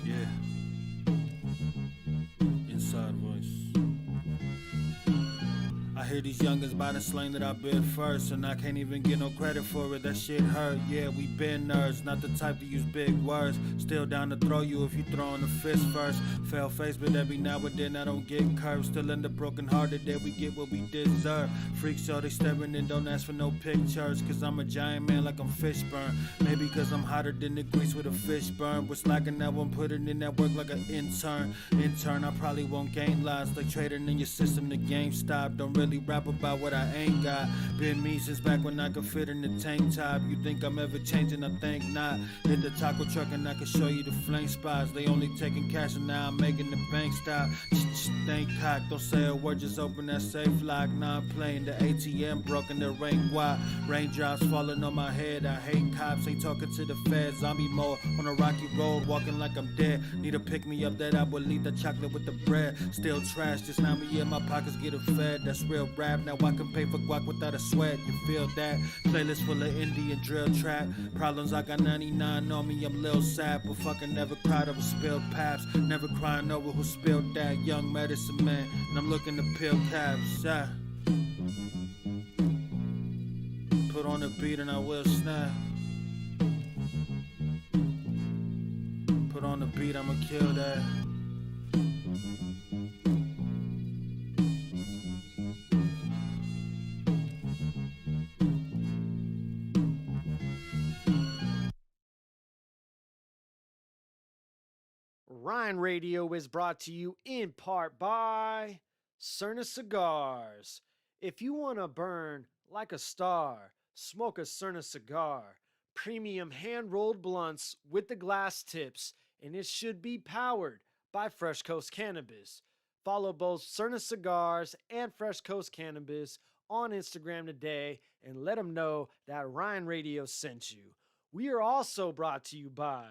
Yeah. Inside voice. I hear these youngins by the slang that I bid first, and I can't even get no credit for it. That shit hurt. Yeah, we been nerds, not the type to use big words. Still down to throw you if you throwing a fist first. Fail face, but every now and then I don't get curved. Still end up broken hearted, that we get what we deserve. Freaks, so they staring and don't ask for no pictures. Cause I'm a giant man like I'm Fishburne. Maybe cause I'm hotter than the grease with a fish burn. We're slacking that one, putting in that work like an intern. I probably won't gain lives like trading in your system. The game stop. Don't really rap about what I ain't got. Been me since back when I could fit in the tank top. You think I'm ever changing? I think not. Hit the taco truck and I can show you the flame spots. They only taking cash and now I'm making the bank stop. Think cock, don't say a word, just open that safe lock. Now I'm playing the ATM, broken the rain wide. Raindrops falling on my head. I hate cops, ain't talking to the feds. Zombie mode on a rocky road, walking like I'm dead. Need to pick me up, that I will eat the chocolate with the bread. Still trash, just now me in my pockets getting fed. That's real rap, now I can pay for guac without a sweat. You feel that? Playlist full of Indian drill trap. Problems, I got 99 on me, I'm Lil Sad. But fucking never cried over spilled paps. Never crying over who spilled that. Young medicine man, and I'm looking to peel caps. Yeah. Put on the beat and I will snap. Put on the beat, I'ma kill that. Ryne Radio is brought to you in part by Cerna Cigars. If you want to burn like a star, smoke a Cerna cigar. Premium hand-rolled blunts with the glass tips, and it should be powered by Fresh Coast Cannabis. Follow both Cerna Cigars and Fresh Coast Cannabis on Instagram today and let them know that Ryne Radio sent you. We are also brought to you by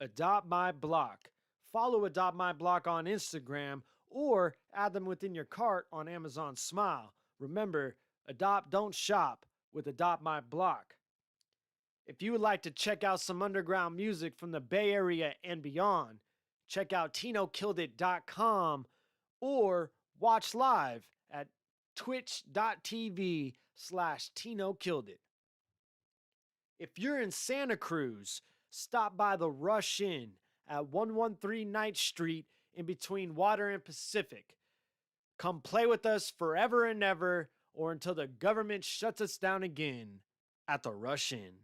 Adopt My Block. Follow Adopt My Block on Instagram or add them within your cart on Amazon Smile. Remember, adopt, don't shop with Adopt My Block. If you would like to check out some underground music from the Bay Area and beyond, check out TinoKilledIt.com or watch live at twitch.tv/TinoKilledIt. If you're in Santa Cruz, stop by the Rush Inn at 113 Ninth Street in between Water and Pacific. Come play with us forever and ever or until the government shuts us down again at the Rush Inn.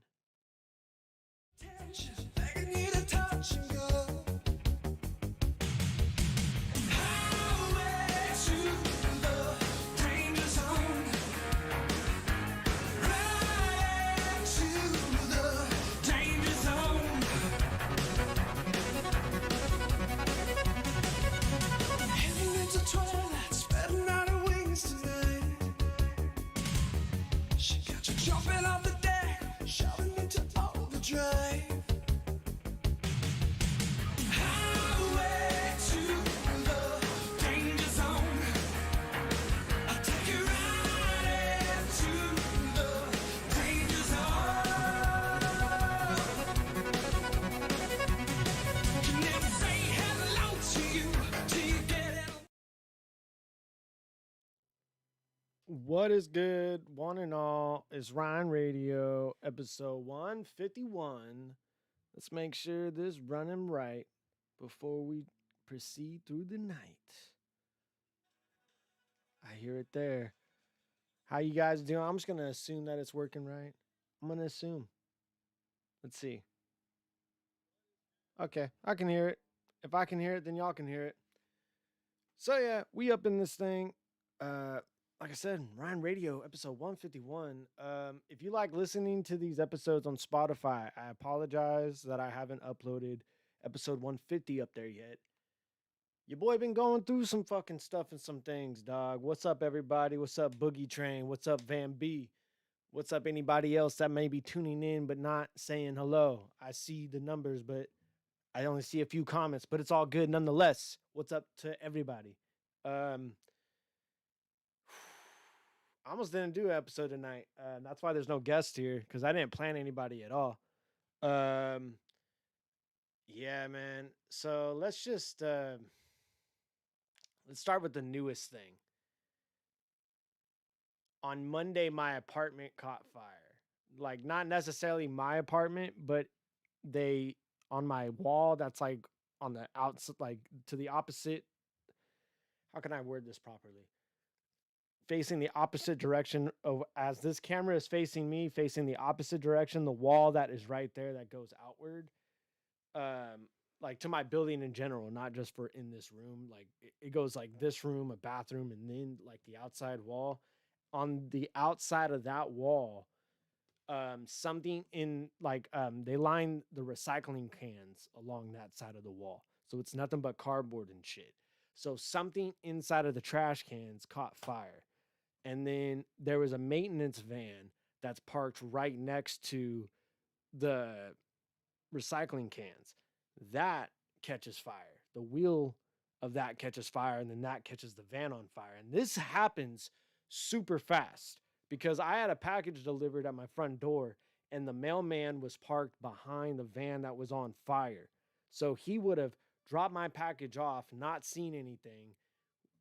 What is good, one and all? It's Ryne Radio, episode 151. Let's make sure this running right before we proceed through the night. I hear it there. How you guys doing? I'm just going to assume that it's working right. I'm going to assume. Let's see. Okay, I can hear it. If I can hear it, then y'all can hear it. So yeah, we up in this thing. Like I said, Ryne Radio, episode 151. If you like listening to these episodes on Spotify, I apologize that I haven't uploaded episode 150 up there yet. Your boy been going through some fucking stuff and some things, dog. What's up, everybody? What's up, Boogie Train? What's up, Van B? What's up, anybody else that may be tuning in but not saying hello? I see the numbers, but I only see a few comments, but it's all good nonetheless. What's up to everybody? I almost didn't do an episode tonight. That's why there's no guest here, because I didn't plan anybody at all. Um, yeah, man. So let's start with the newest thing. On Monday, my apartment caught fire. Like not necessarily my apartment, but they on my wall that's like on the outside, like to the opposite. How can I word this properly? Facing the opposite direction of as this camera is facing me, facing the opposite direction, the wall that is right there that goes outward. Like to my building in general, not just for in this room. Like it goes like this room, a bathroom, and then like the outside wall. On the outside of that wall, something in like they line the recycling cans along that side of the wall. So it's nothing but cardboard and shit. So something inside of the trash cans caught fire. And then there was a maintenance van that's parked right next to the recycling cans. That catches fire. The wheel of that catches fire, and then that catches the van on fire. And this happens super fast because I had a package delivered at my front door, and the mailman was parked behind the van that was on fire. So he would have dropped my package off, not seen anything,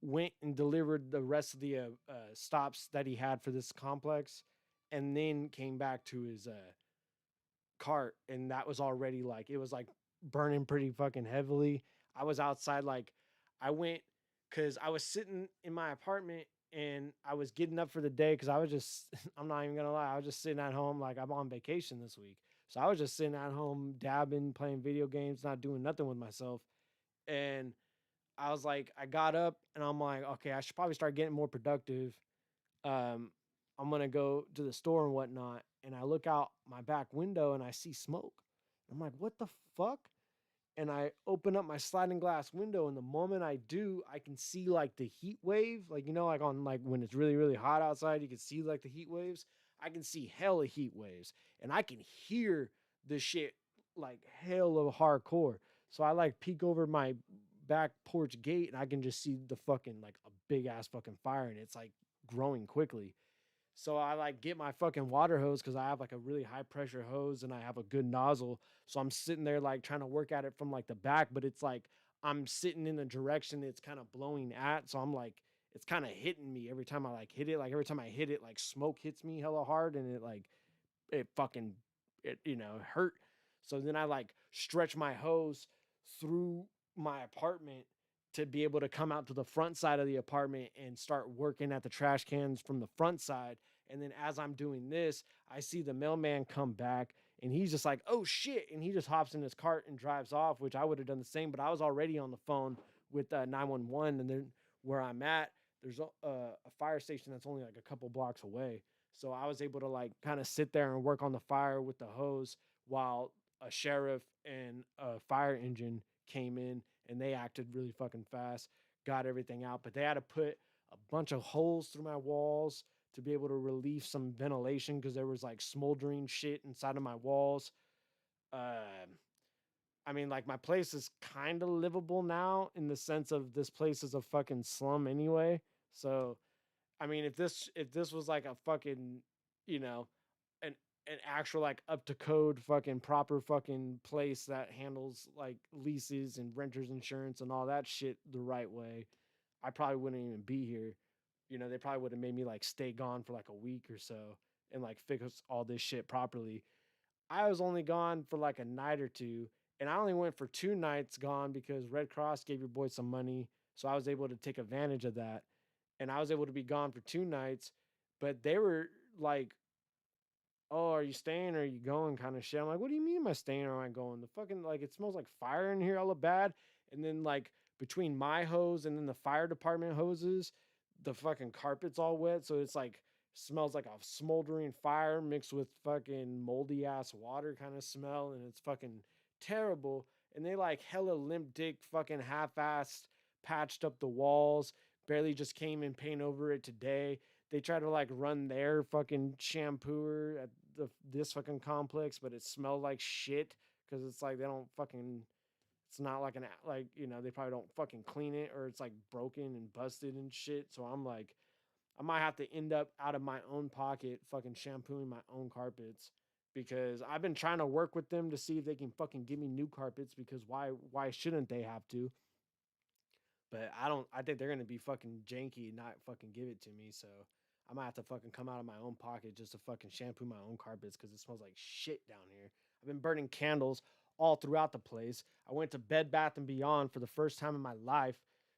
went and delivered the rest of the stops that he had for this complex, and then came back to his cart, and that was already like it was like burning pretty fucking heavily. I was outside like I went cuz I was sitting in my apartment and I was getting up for the day cuz I was just I'm not even going to lie, I was just sitting at home like I'm on vacation this week. So I was just sitting at home dabbing, playing video games, not doing nothing with myself. And I was like I got up and I'm like, okay, I should probably start getting more productive. um, I'm gonna go to the store and whatnot, and I look out my back window and I see smoke. I'm like, what the fuck? And I open up my sliding glass window, and the moment I do, I can see like the heat wave, like like on like when it's really really hot outside, you can see like the heat waves. I can see hella heat waves, and I can hear the shit like hell of hardcore. So I like peek over my back porch gate, and I can just see the fucking like a big ass fucking fire, and it's like growing quickly. So I like get my fucking water hose because I have like a really high pressure hose and I have a good nozzle. So I'm sitting there like trying to work at it from like the back, but it's like I'm sitting in the direction it's kind of blowing at. So I'm like, it's kind of hitting me every time I like hit it. Like every time I hit it, like smoke hits me hella hard and it fucking, hurt. So then I like stretch my hose through my apartment to be able to come out to the front side of the apartment and start working at the trash cans from the front side. And then as I'm doing this, I see the mailman come back and he's just like, oh shit. And he just hops in his cart and drives off, which I would have done the same. But I was already on the phone with 911. And then where I'm at, there's a fire station that's only like a couple blocks away. So I was able to like kind of sit there and work on the fire with the hose while a sheriff and a fire engine came in and they acted really fucking fast, got everything out. But they had to put a bunch of holes through my walls to be able to relieve some ventilation because there was like smoldering shit inside of my walls. Um, I mean, like my place is kind of livable now in the sense of this place is a fucking slum anyway. So, I mean, if this was like a fucking, you know, an an actual like up to code fucking proper fucking place that handles like leases and renters insurance and all that shit the right way, I probably wouldn't even be here. They probably would have made me like stay gone for like a week or so and like fix all this shit properly. I was only gone for like a night or two, and I only went for 2 nights gone because Red Cross gave your boy some money, so I was able to take advantage of that, and I was able to be gone for 2 nights. But they were like, "Oh, are you staying or are you going?" kind of shit. I'm like, "What do you mean am I staying or am I going? The fucking like it smells like fire in here, all bad." And then like between my hose and then the fire department hoses, the fucking carpet's all wet, so it's like smells like a smoldering fire mixed with fucking moldy ass water kind of smell, and it's fucking terrible. And they like hella limp dick fucking half-assed patched up the walls, barely just came and paint over it today. They try to like run their fucking shampooer at this fucking complex, but it smelled like shit because it's like they don't fucking. It's not like they probably don't fucking clean it or it's like broken and busted and shit. So I'm like, I might have to end up out of my own pocket fucking shampooing my own carpets. because I've been trying to work with them to see if they can fucking give me new carpets, because why shouldn't they have to? But I don't. I think they're gonna be fucking janky and not fucking give it to me. So I'm gonna have to fucking come out of my own pocket just to fucking shampoo my own carpets because it smells like shit down here. I've been burning candles all throughout the place. I went to Bed Bath and Beyond for the first time in my life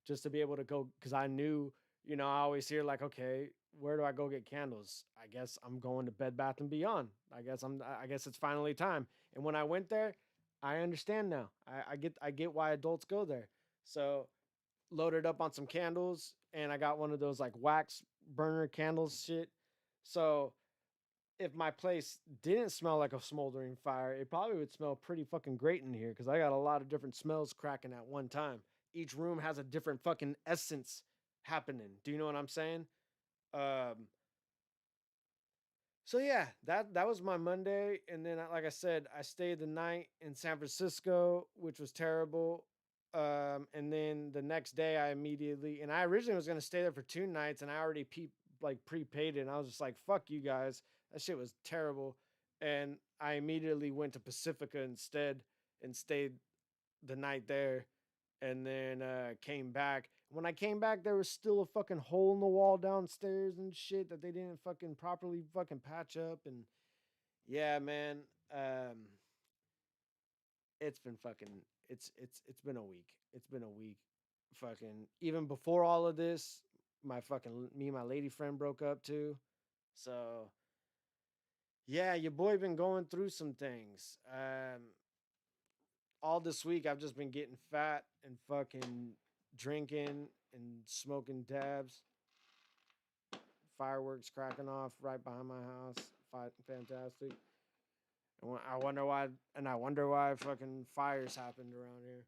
just to be able to go because I knew, I always hear like, okay, where do I go get candles? I guess I'm going to Bed Bath and Beyond. I guess it's finally time. And when I went there, I understand now. I get why adults go there. So loaded up on some candles and I got one of those like wax burner candles shit. So if my place didn't smell like a smoldering fire, it probably would smell pretty fucking great in here because I got a lot of different smells cracking at one time. Each room has a different fucking essence happening. Do you know what I'm saying? Um, so yeah, that was my Monday, and then like I said, I stayed the night in San Francisco, which was terrible. And then the next day, and I originally was gonna stay there for 2 nights, and I already prepaid it, and I was just like, "Fuck you guys, that shit was terrible," and I immediately went to Pacifica instead and stayed the night there, and then came back. When I came back, there was still a fucking hole in the wall downstairs and shit that they didn't fucking properly fucking patch up. And yeah, man, um, it's been fucking. It's been a week. It's been a week. Fucking even before all of this, my fucking me and my lady friend broke up too. So yeah, your boy been going through some things. All this week I've just been getting fat and fucking drinking and smoking dabs. Fireworks cracking off right behind my house. Fantastic. And I wonder why fucking fires happened around here.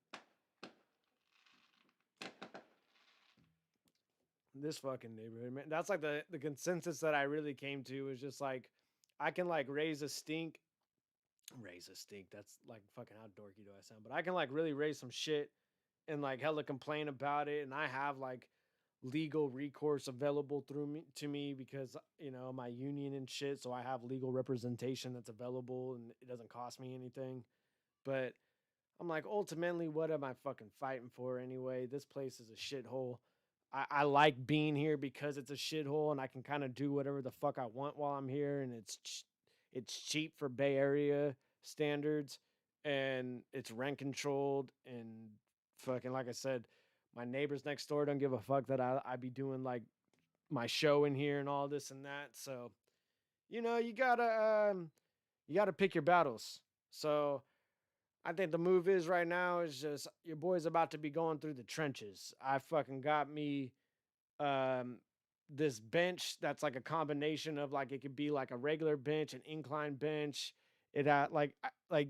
This fucking neighborhood, man. That's like the consensus that I really came to is just like I can like raise a stink. That's like fucking how dorky do I sound? But I can like really raise some shit and like hella complain about it. And I have like legal recourse available through me to me because my union and shit. So I have legal representation that's available and it doesn't cost me anything. But I'm like, ultimately, what am I fucking fighting for anyway? This place is a shithole. I like being here because it's a shithole and I can kind of do whatever the fuck I want while I'm here, and it's cheap for Bay Area standards, and it's rent controlled, and fucking like I said, my neighbors next door don't give a fuck that I be doing like my show in here and all this and that. So you gotta pick your battles. So I think the move is right now is just your boy's about to be going through the trenches. I fucking got me um this bench that's like a combination of like it could be like a regular bench, an incline bench. It like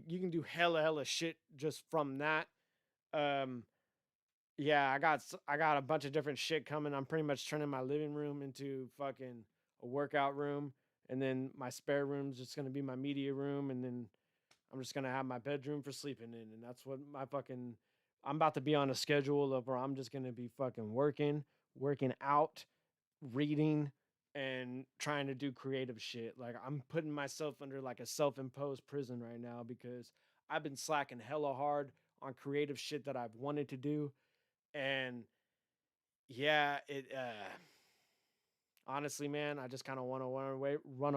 you can do hella shit just from that. Um yeah, I got a bunch of different shit coming. I'm pretty much turning my living room into fucking a workout room, and then my spare room's just gonna be my media room, and then I'm just gonna have my bedroom for sleeping in, and that's what my fucking. I'm about to be on a schedule of where I'm just gonna be fucking working out, reading, and trying to do creative shit. Like I'm putting myself under like a self-imposed prison right now because I've been slacking hella hard on creative shit that I've wanted to do, and yeah, it. Honestly, man, I just kind of want to run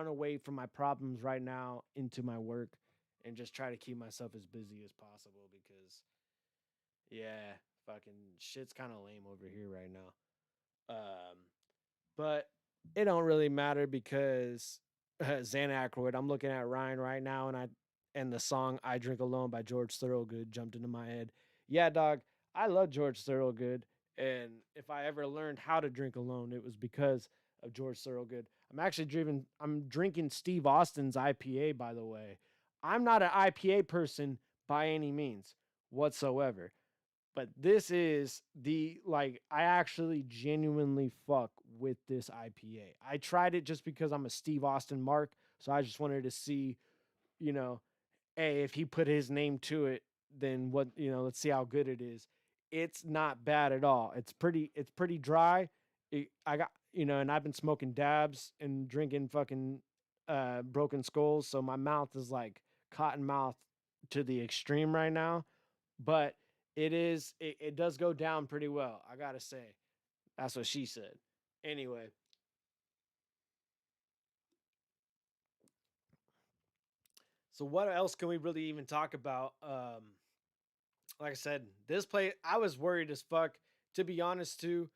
away from my problems right now into my work and just try to keep myself as busy as possible because yeah, fucking shit's kind of lame over here right now. But it don't really matter because Xan Aykroyd. I'm looking at Ryne right now, and the song "I Drink Alone" by George Thorogood jumped into my head. Yeah, dog, I love George Thorogood, and if I ever learned how to drink alone, it was because of George Thorogood. I'm drinking Steve Austin's IPA, by the way. I'm not an IPA person by any means whatsoever. But this is the like I actually genuinely fuck with this IPA. I tried it just because I'm a Steve Austin mark, so I just wanted to see, you know, hey, if he put his name to it, then what, let's see how good it is. It's not bad at all. It's pretty dry. I got, and I've been smoking dabs and drinking fucking broken skulls, so my mouth is like cotton mouth to the extreme right now. But it does go down pretty well, I gotta say. That's what she said. Anyway, so what else can we really even talk about? Like I said, this play, I was worried as fuck. To be honest, too,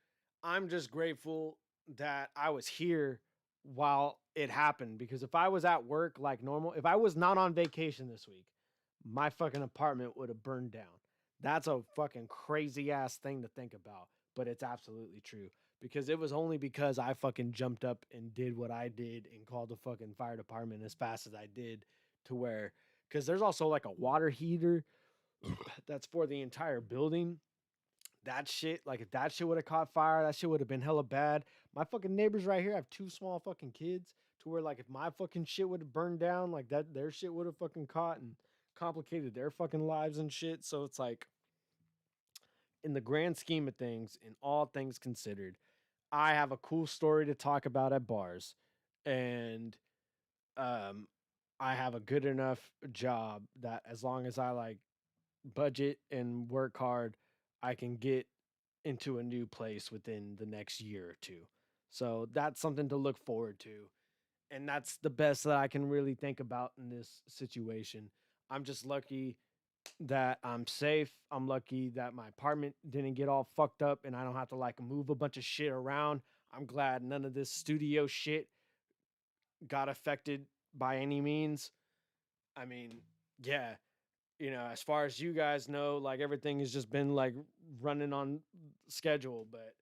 I'm just grateful that I was here while it happened. Because if I was at work like normal, if I was not on vacation this week, my fucking apartment would have burned down. That's a fucking crazy ass thing to think about, but it's absolutely true. Because it was only because I fucking jumped up and did what I did and called the fucking fire department as fast as I did to where, because there's also like a water heater that's for the entire building. That shit, like if that shit would have caught fire, that shit would have been hella bad. My fucking neighbors right here have two small fucking kids to where like if my fucking shit would have burned down, like that their shit would have fucking caught and complicated their fucking lives and shit. So it's like in the grand scheme of things, in all things considered, I have a cool story to talk about at bars. And um I have a good enough job that as long as I like budget and work hard, I can get into a new place within the next year or two. So that's something to look forward to. And that's the best that I can really think about in this situation. I'm just lucky that I'm safe. I'm lucky that my apartment didn't get all fucked up and I don't have to like move a bunch of shit around. I'm glad none of this studio shit got affected by any means. I mean, yeah, as far as you guys know, like everything has just been like running on schedule. But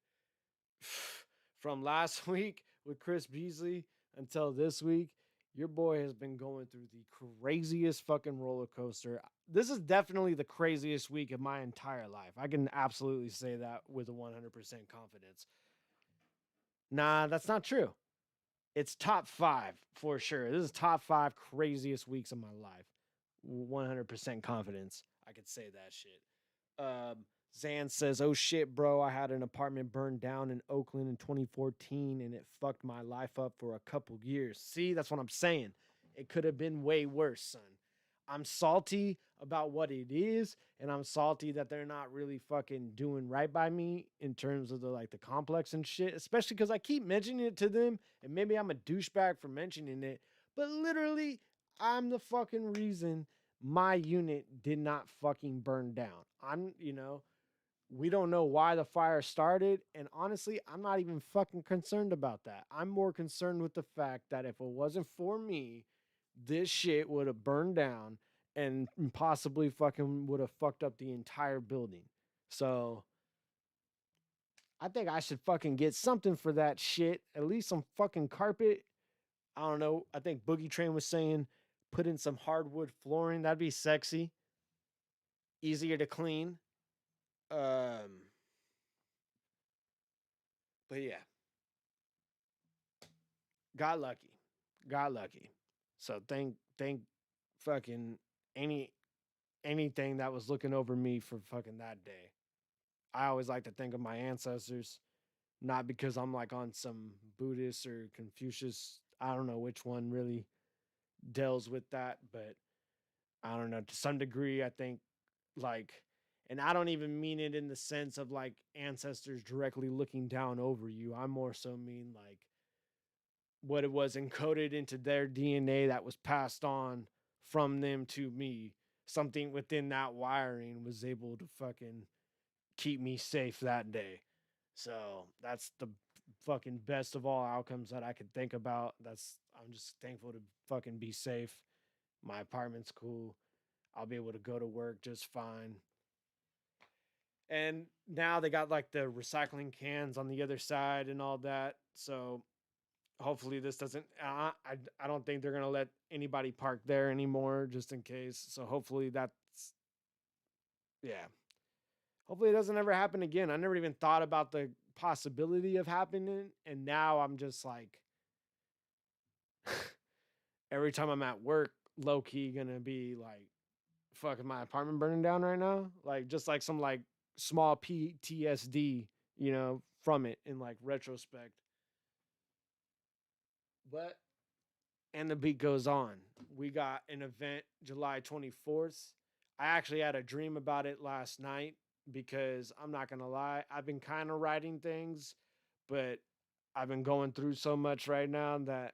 from last week with Chris Beasley until this week, your boy has been going through the craziest fucking roller coaster. This is definitely the craziest week of my entire life. I can absolutely say that with a 100% confidence. Nah, that's not true. It's top 5 for sure. This is top 5 craziest weeks of my life. 100% confidence. I could say that shit. Zan says, "Oh shit, bro! I had an apartment burned down in Oakland in 2014, and it fucked my life up for a couple years." See, that's what I'm saying. It could have been way worse, son. I'm salty about what it is, and I'm salty that they're not really fucking doing right by me in terms of the complex and shit. Especially because I keep mentioning it to them, and maybe I'm a douchebag for mentioning it, but literally, I'm the fucking reason my unit did not fucking burn down. We don't know why the fire started. And honestly, I'm not even fucking concerned about that. I'm more concerned with the fact that if it wasn't for me, this shit would have burned down and possibly fucking would have fucked up the entire building. So I think I should fucking get something for that shit. At least some fucking carpet. I don't know. I think Boogie Train was saying put in some hardwood flooring. That'd be sexy. Easier to clean. Um, but yeah, got lucky. Got lucky. So thank fucking any anything that was looking over me for fucking that day. I always like to think of my ancestors, not because I'm like on some Buddhist or Confucius. I don't know which one really deals with that, but I don't know. To some degree, I think like, and I don't even mean it in the sense of like ancestors directly looking down over you. I more so mean like what it was encoded into their DNA that was passed on from them to me. Something within that wiring was able to fucking keep me safe that day. So that's the fucking best of all outcomes that I could think about. I'm just thankful to fucking be safe. My apartment's cool. I'll be able to go to work just fine. And now they got like the recycling cans on the other side and all that. So hopefully this doesn't. I don't think they're gonna let anybody park there anymore, just in case. So hopefully that's yeah. Hopefully it doesn't ever happen again. I never even thought about the possibility of happening, and now I'm just like, every time I'm at work, low key gonna be like, fucking my apartment burning down right now, like just like some like small PTSD, from it in like retrospect. But and the beat goes on. We got an event July 24th. I actually had a dream about it last night because I'm not going to lie, I've been kind of writing things, but I've been going through so much right now that,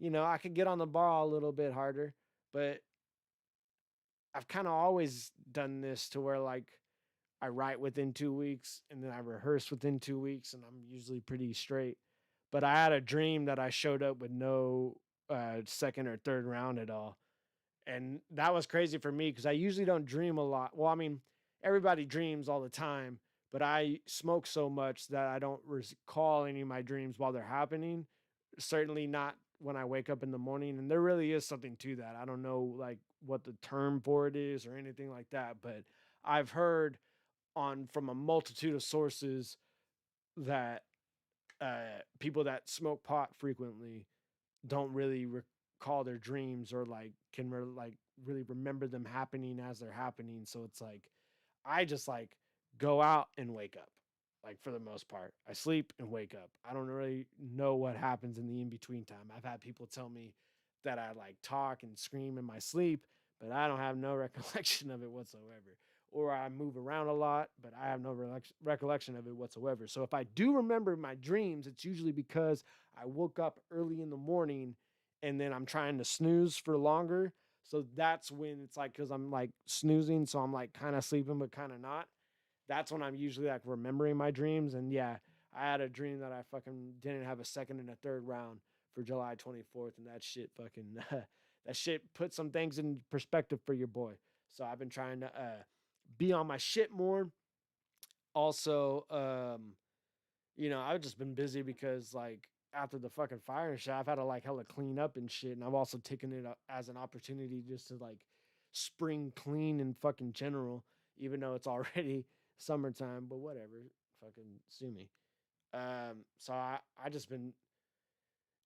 I could get on the ball a little bit harder, but I've kind of always done this to where like I write within 2 weeks and then I rehearse within 2 weeks and I'm usually pretty straight. But I had a dream that I showed up with no second or third round at all. And that was crazy for me because I usually don't dream a lot. Well, I mean, everybody dreams all the time, but I smoke so much that I don't recall any of my dreams while they're happening. Certainly not when I wake up in the morning. And there really is something to that. I don't know like what the term for it is or anything like that, but I've heard on from a multitude of sources that people that smoke pot frequently don't really recall their dreams or like can like really remember them happening as they're happening. So it's like I just like go out and wake up. Like for the most part, I sleep and wake up. I don't really know what happens in the in between time. I've had people tell me that I like talk and scream in my sleep, but I don't have no recollection of it whatsoever. Or I move around a lot, but I have no recollection of it whatsoever. So if I do remember my dreams, it's usually because I woke up early in the morning and then I'm trying to snooze for longer. So that's when it's like, because I'm like snoozing, so I'm like kind of sleeping, but kind of not. That's when I'm usually like remembering my dreams. And yeah, I had a dream that I fucking didn't have a second and a third round for July 24th. And that shit fucking, that shit put some things in perspective for your boy. So I've been trying to be on my shit more. Also, I've just been busy because like after the fucking fire and shit, I've had to like hella clean up and shit. And I've also taken it as an opportunity just to like spring clean in fucking general, even though it's already summertime, but whatever. Fucking sue me. So I just been,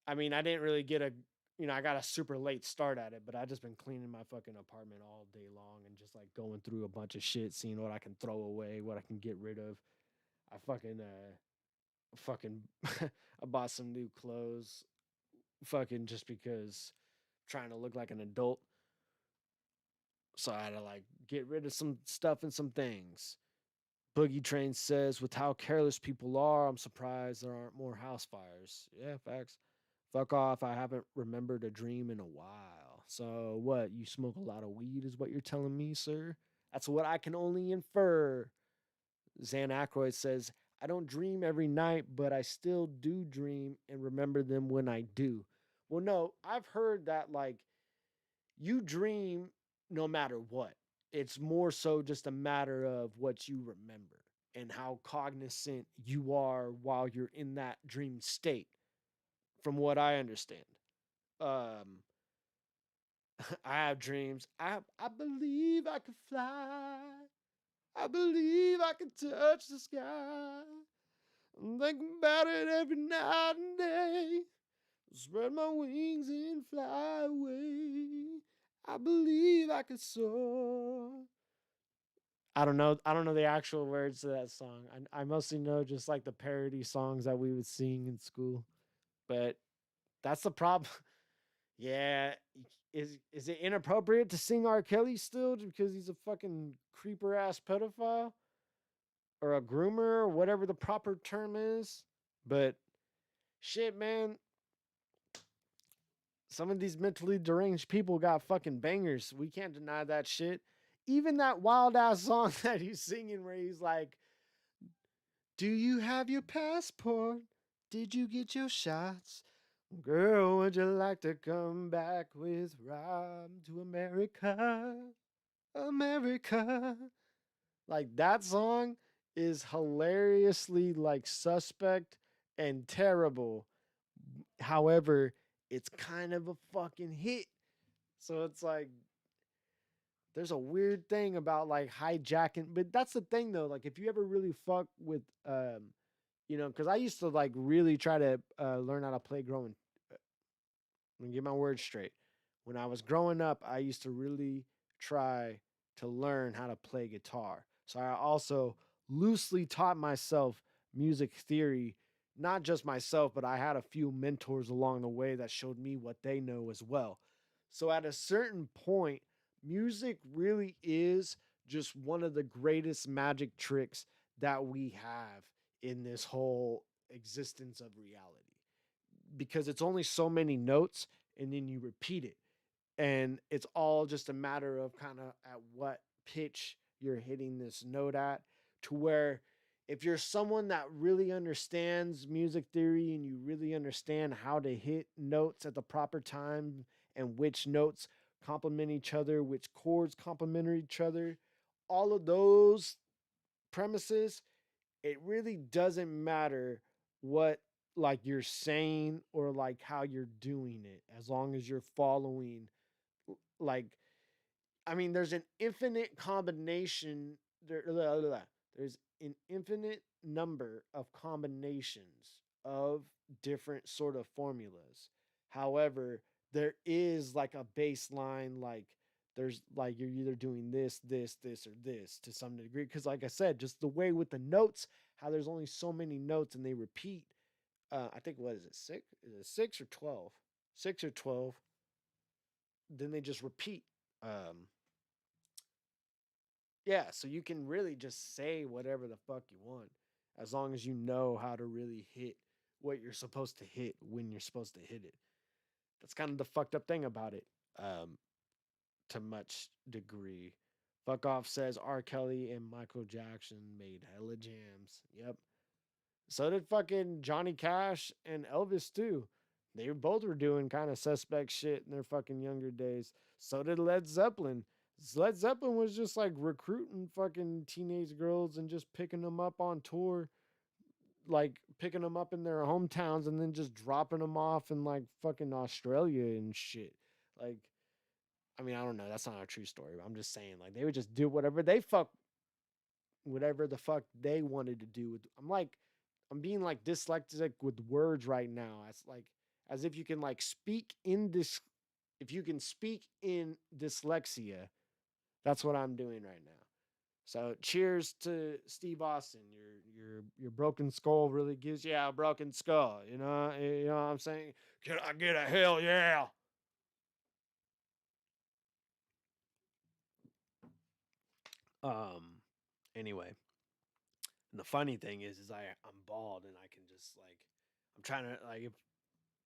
I mean, I didn't really get I got a super late start at it, but I just been cleaning my fucking apartment all day long and just like going through a bunch of shit, seeing what I can throw away, what I can get rid of. I fucking I bought some new clothes fucking just because trying to look like an adult. So I had to like get rid of some stuff and some things. Boogie Train says, with how careless people are, I'm surprised there aren't more house fires. Yeah, facts. Fuck off. I haven't remembered a dream in a while. So what? You smoke a lot of weed, is what you're telling me, sir? That's what I can only infer. Zan Aykroyd says, I don't dream every night, but I still do dream and remember them when I do. Well, no, I've heard that like you dream no matter what. It's more so just a matter of what you remember and how cognizant you are while you're in that dream state, from what I understand. Um, I have dreams. I believe I can fly. I believe I can touch the sky. I'm thinking about it every night and day. Spread my wings and fly away. I believe I can soar. I don't know. I don't know the actual words to that song. I mostly know just like the parody songs that we would sing in school. But that's the problem. Yeah, is it inappropriate to sing R. Kelly still because he's a fucking creeper ass pedophile or a groomer or whatever the proper term is? But shit, man, some of these mentally deranged people got fucking bangers. We can't deny that shit. Even that wild ass song that he's singing where he's like, do you have your passport? Did you get your shots? Girl, would you like to come back with Rob to America? America. Like that song is hilariously like suspect and terrible. However, it's kind of a fucking hit. So it's like there's a weird thing about like hijacking, but that's the thing though. Like if you ever really fuck with because I used to like really try to learn how to play growing. Let me get my words straight. When I was growing up, I used to really try to learn how to play guitar. So I also loosely taught myself music theory, not just myself, but I had a few mentors along the way that showed me what they know as well. So at a certain point, music really is just one of the greatest magic tricks that we have in this whole existence of reality, because it's only so many notes and then you repeat it. And it's all just a matter of kind of at what pitch you're hitting this note at, to where if you're someone that really understands music theory and you really understand how to hit notes at the proper time and which notes complement each other, which chords complement each other, all of those premises, it really doesn't matter what like you're saying or like how you're doing it, as long as you're following like, I mean, there's an infinite combination. There's an infinite number of combinations of different sort of formulas. However, there is like a baseline, like there's like you're either doing this, or this to some degree. Because, like I said, just the way with the notes, how there's only so many notes and they repeat. I think what is it, six? Is it 6 or 12? 6 or 12. Then they just repeat. Um, yeah, so you can really just say whatever the fuck you want, as long as you know how to really hit what you're supposed to hit when you're supposed to hit it. That's kind of the fucked up thing about it, um, to much degree. Fuck off says R. Kelly and Michael Jackson made hella jams. Yep. So did fucking Johnny Cash and Elvis too. They both were doing kind of suspect shit in their fucking younger days. So did Led Zeppelin. Led Zeppelin was just like recruiting fucking teenage girls and just picking them up on tour, like picking them up in their hometowns and then just dropping them off in like fucking Australia and shit. Like, I mean, I don't know. That's not a true story. But I'm just saying, like, they would just do whatever the fuck they wanted to do. I'm like, I'm being like dyslexic with words right now. It's like as if you can like speak in this, if you can speak in dyslexia, that's what I'm doing right now. So cheers to Steve Austin. Your broken skull really gives you a broken skull. You know what I'm saying? Can I get a hell yeah? Um. Anyway, and the funny thing is I'm bald and I can just like I'm trying to like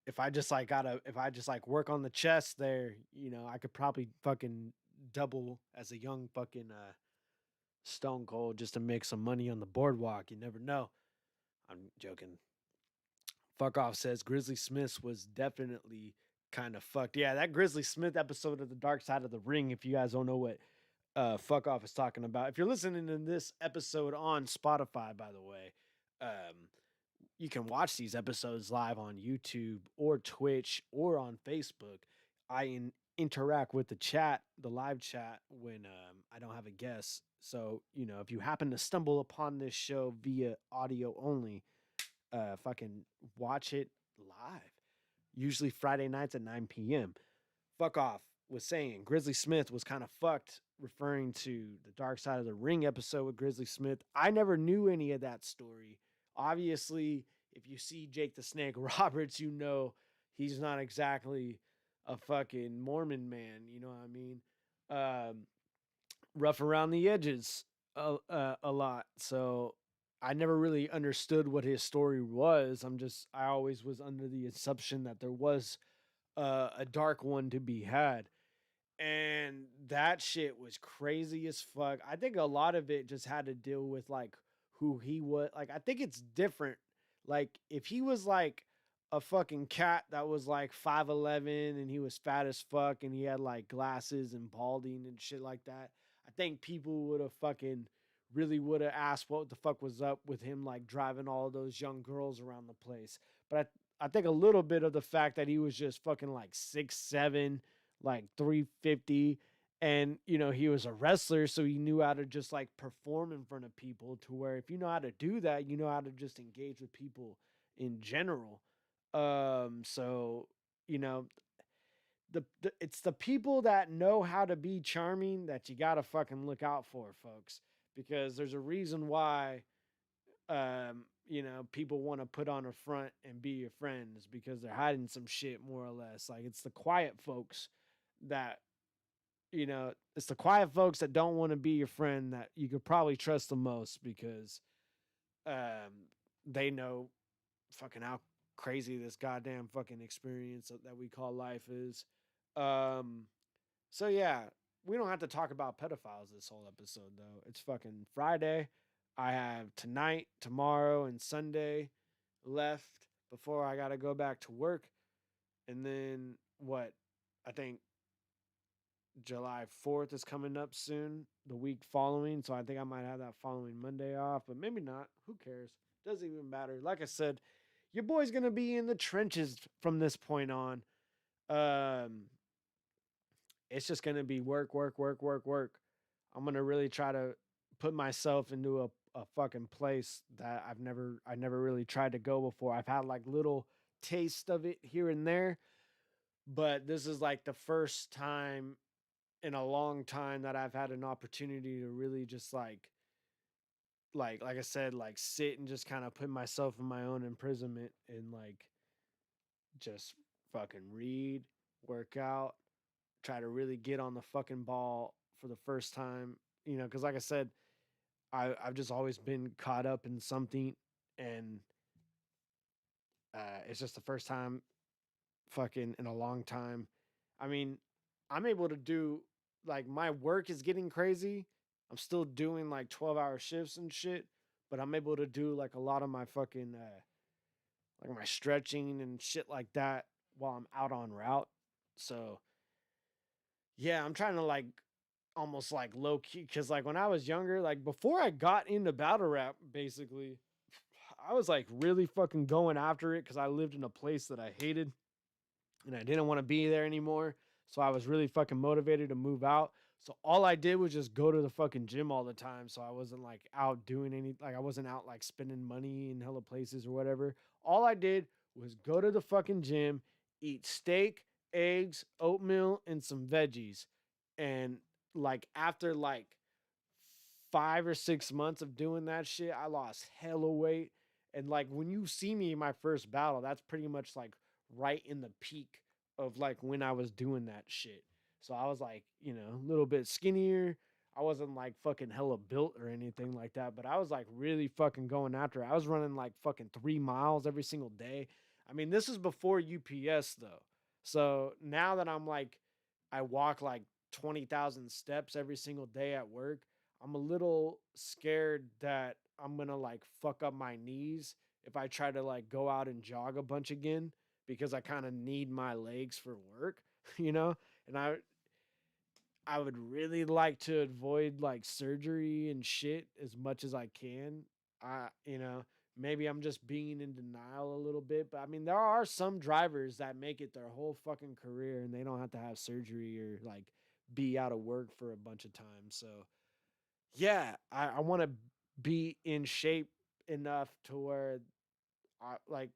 if I just like gotta if I just like work on the chest there, I could probably fucking double as a young fucking Stone Cold just to make some money on the boardwalk. You never know. I'm joking. Fuck off says Grizzly Smith was definitely kind of fucked. Yeah, that Grizzly Smith episode of the Dark Side of the Ring. If you guys don't know what fuck off is talking about, if you're listening to this episode on Spotify, by the way, you can watch these episodes live on YouTube or Twitch or on Facebook. Interact with the chat, the live chat, when I don't have a guest. So, if you happen to stumble upon this show via audio only, fucking watch it live. Usually Friday nights at 9 p.m. Fuck off was saying Grizzly Smith was kind of fucked, referring to the Dark Side of the Ring episode with Grizzly Smith. I never knew any of that story. Obviously, if you see Jake the Snake Roberts, you know he's not exactly a fucking Mormon man. You know what I mean? Rough around the edges a lot. So I never really understood what his story was. I always was under the assumption that there was a dark one to be had. And that shit was crazy as fuck. I think a lot of it just had to deal with like who he was. Like, I think it's different. Like, if he was like a fucking cat that was like 5'11" and he was fat as fuck and he had like glasses and balding and shit like that, I think people would have fucking really would have asked what the fuck was up with him, like driving all those young girls around the place. But I think a little bit of the fact that he was just fucking like 6'7", like 350, and he was a wrestler, so he knew how to just like perform in front of people, to where if you know how to do that, you know how to just engage with people in general. So you know it's the people that know how to be charming that you gotta fucking look out for, folks, because there's a reason why people want to put on a front and be your friends because they're hiding some shit, more or less. Like, it's the quiet folks that, it's the quiet folks that don't want to be your friend that you could probably trust the most because they know fucking how crazy this goddamn fucking experience that we call life is. Um, so yeah, we don't have to talk about pedophiles this whole episode though. It's fucking Friday. I have tonight, tomorrow, and Sunday left before I gotta go back to work. And then what? I think July 4th is coming up soon, the week following. So I think I might have that following Monday off, but maybe not. Who cares? Doesn't even matter. Like I said, your boy's gonna be in the trenches from this point on. Um, it's just gonna be work, work, work, work, work. I'm gonna really try to put myself into a fucking place that I never really tried to go before. I've had like little taste of it here and there, but this is like the first time in a long time that I've had an opportunity to really just like I said, like sit and just kind of put myself in my own imprisonment and like just fucking read, work out, try to really get on the fucking ball for the first time, because like I said, I've just always been caught up in something, and it's just the first time fucking in a long time. I mean, I'm able to do like my work is getting crazy. I'm still doing like 12-hour shifts and shit, but I'm able to do like a lot of my fucking like my stretching and shit like that while I'm out on route. So, yeah, I'm trying to like almost like low key cuz like when I was younger, like before I got into battle rap basically, I was like really fucking going after it cuz I lived in a place that I hated and I didn't want to be there anymore. So I was really fucking motivated to move out. So all I did was just go to the fucking gym all the time. So I wasn't like out doing I wasn't out like spending money in hella places or whatever. All I did was go to the fucking gym, eat steak, eggs, oatmeal, and some veggies. And like after like 5 or 6 months of doing that shit, I lost hella weight. And like when you see me in my first battle, that's pretty much like right in the peak of like when I was doing that shit. So I was like, a little bit skinnier. I wasn't like fucking hella built or anything like that, but I was like really fucking going after it. I was running like fucking 3 miles every single day. I mean, this is before UPS though. So now that I'm like, I walk like 20,000 steps every single day at work. I'm a little scared that I'm gonna like fuck up my knees if I try to like go out and jog a bunch again because I kind of need my legs for work, you know? And I would really like to avoid like surgery and shit as much as I can. Maybe I'm just being in denial a little bit, but I mean, there are some drivers that make it their whole fucking career and they don't have to have surgery or like be out of work for a bunch of time. So, yeah, I want to be in shape enough to where